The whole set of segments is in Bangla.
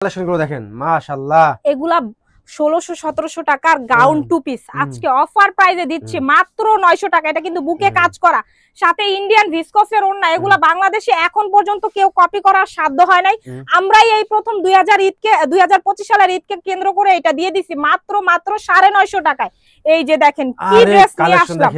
কালেকশনগুলো দেখেন মাশাআল্লাহ, এগুলা 1600-1700 টাকার গাউন টু পিস আজকে অফার প্রাইসে দিচ্ছি মাত্র 900 টাকা। এটা কিন্তু বুকে কাজ করা, সাথে ইন্ডিয়ান ভিসকসের ওড়না। এগুলা বাংলাদেশে এখন পর্যন্ত কেউ কপি করার সাধ্য হয় নাই। আমরাই এই প্রথম 2025 সালের ঈদকে কেন্দ্র করে এটা দিয়ে দিছি মাত্র 950 টাকায়। এই যে দেখেন কি ড্রেস নিয়ে আসলাম,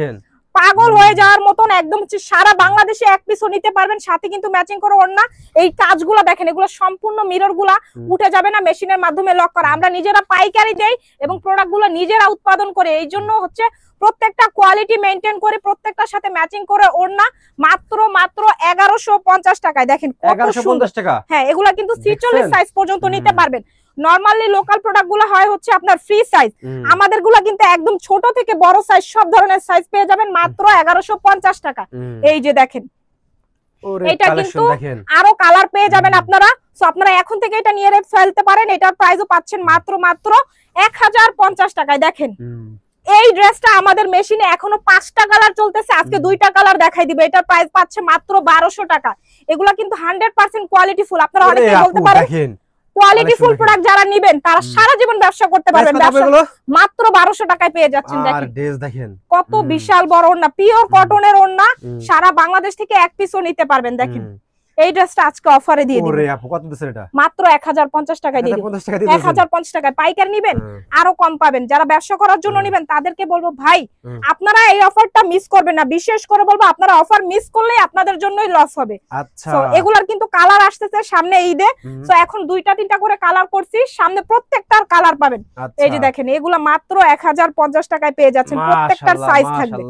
পাগল হয়ে যাওয়ার মতন একদম সারা বাংলাদেশে এক পিসও নিতে পারবেন, সাথে কিন্তু ম্যাচিং করে ওড়না। এই কাজগুলো দেখেন, এগুলো সম্পূর্ণ মিরর গুলা উঠে যাবে না, মেশিনের মাধ্যমে লক করা। আমরা নিজেরা পাইকারি দেই এবং প্রোডাক্ট গুলো নিজেরা উৎপাদন করে, এই জন্য হচ্ছে প্রত্যেকটা কোয়ালিটি মেনটেন করে প্রত্যেকটার সাথে ম্যাচিং করে ওড়না মাত্র 1150 টাকায়। দেখেন 1150 টাকা। হ্যাঁ, এগুলা কিন্তু 46 সাইজ পর্যন্ত নিতে পারবেন। নরমালি লোকাল প্রোডাক্ট গুলো হয় হচ্ছে আপনার ফ্রি সাইজ, আমাদের গুলা কিন্তু একদম ছোট থেকে বড় সাইজ সব ধরনের সাইজ পেয়ে যাবেন মাত্র 1150 টাকা। এই যে দেখেন, এটা কিন্তু আরো কালার পেয়ে যাবেন আপনারা। সো আপনারা এখন থেকে এটা নিয়ে ফেলতে পারেন। এটার প্রাইসও পাচ্ছেন মাত্র 1050 টাকায়। দেখেন এই ড্রেসটা আমাদের মেশিনে এখনো 5টা কালার চলতেছে, আজকে 2টা কালার দেখাই দিবে। এটার প্রাইস পাচ্ছে মাত্র 1200 টাকা। এগুলা কিন্তু 100% কোয়ালিটি ফুল। আপনারা অনেকে বলতে পারেন কোয়ালিটি ফুল প্রোডাক্ট যারা নেবেন তারা সারা জীবন ব্যবসা করতে পারবেন। মাত্র 1200 টাকায় পেয়ে যাচ্ছেন। দেখেন কত বিশাল বড় ওড়না, পিওর কটনের ওড়না, সারা বাংলাদেশ থেকে এক পিসও নিতে পারবেন। দেখেন এই ড্রেসটা আজকে অফারে দিয়ে দিই। ওরে আপু কত দিছেন এটা? মাত্র 1050 টাকায় দিয়ে দিই। 1050 টাকায় পাইকারি নেবেন আরো কম পাবেন। যারা ব্যবসা করার জন্য নেবেন তাদেরকে বলবো ভাই আপনারা এই অফারটা মিস করবেন না। বিশেষ করে বলবো আপনারা অফার মিস করলে আপনাদের জন্যই লস হবে। আচ্ছা, সো এগুলার কিন্তু কালার আসতেছে সামনে ঈদে। সো এখন 2টা-3টা করে কালার করছি, সামনে প্রত্যেকটার কালার পাবেন। এই যে দেখেন এগুলা মাত্র 1050 টাকায় পেয়ে যাচ্ছেন, প্রত্যেকটার সাইজ থাকবে।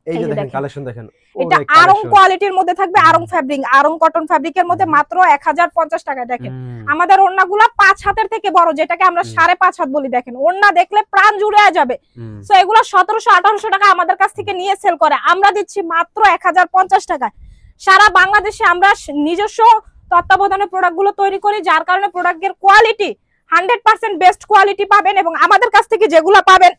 এই যে দেখেন কালেকশন দেখেন, এটা আরং কোয়ালিটির মধ্যে থাকবে, আরং ফ্যাব্রিক, আরং কটন ফ্যাব্রিকের মধ্যে মাত্র 1050 টাকায়। দেখেন আমাদের ওড়নাগুলা 5 হাতের থেকে বড়, যেটাকে আমরা 5.5 হাত বলি। দেখেন ওড়না দেখলে প্রাণ জুড়ে যাবে। সো এগুলো 1700-1800 টাকা আমাদের কাছ থেকে নিয়ে সেল করে, আমরা দিচ্ছি মাত্র 1050 টাকায়। সারা বাংলাদেশে আমরা নিজস্ব তত্ত্বাবধানে প্রোডাক্ট গুলো তৈরি করি, যার কারণে প্রোডাক্টের কোয়ালিটি 100% বেস্ট কোয়ালিটি পাবেন। এবং আমাদের কাছ থেকে যেগুলো পাবেন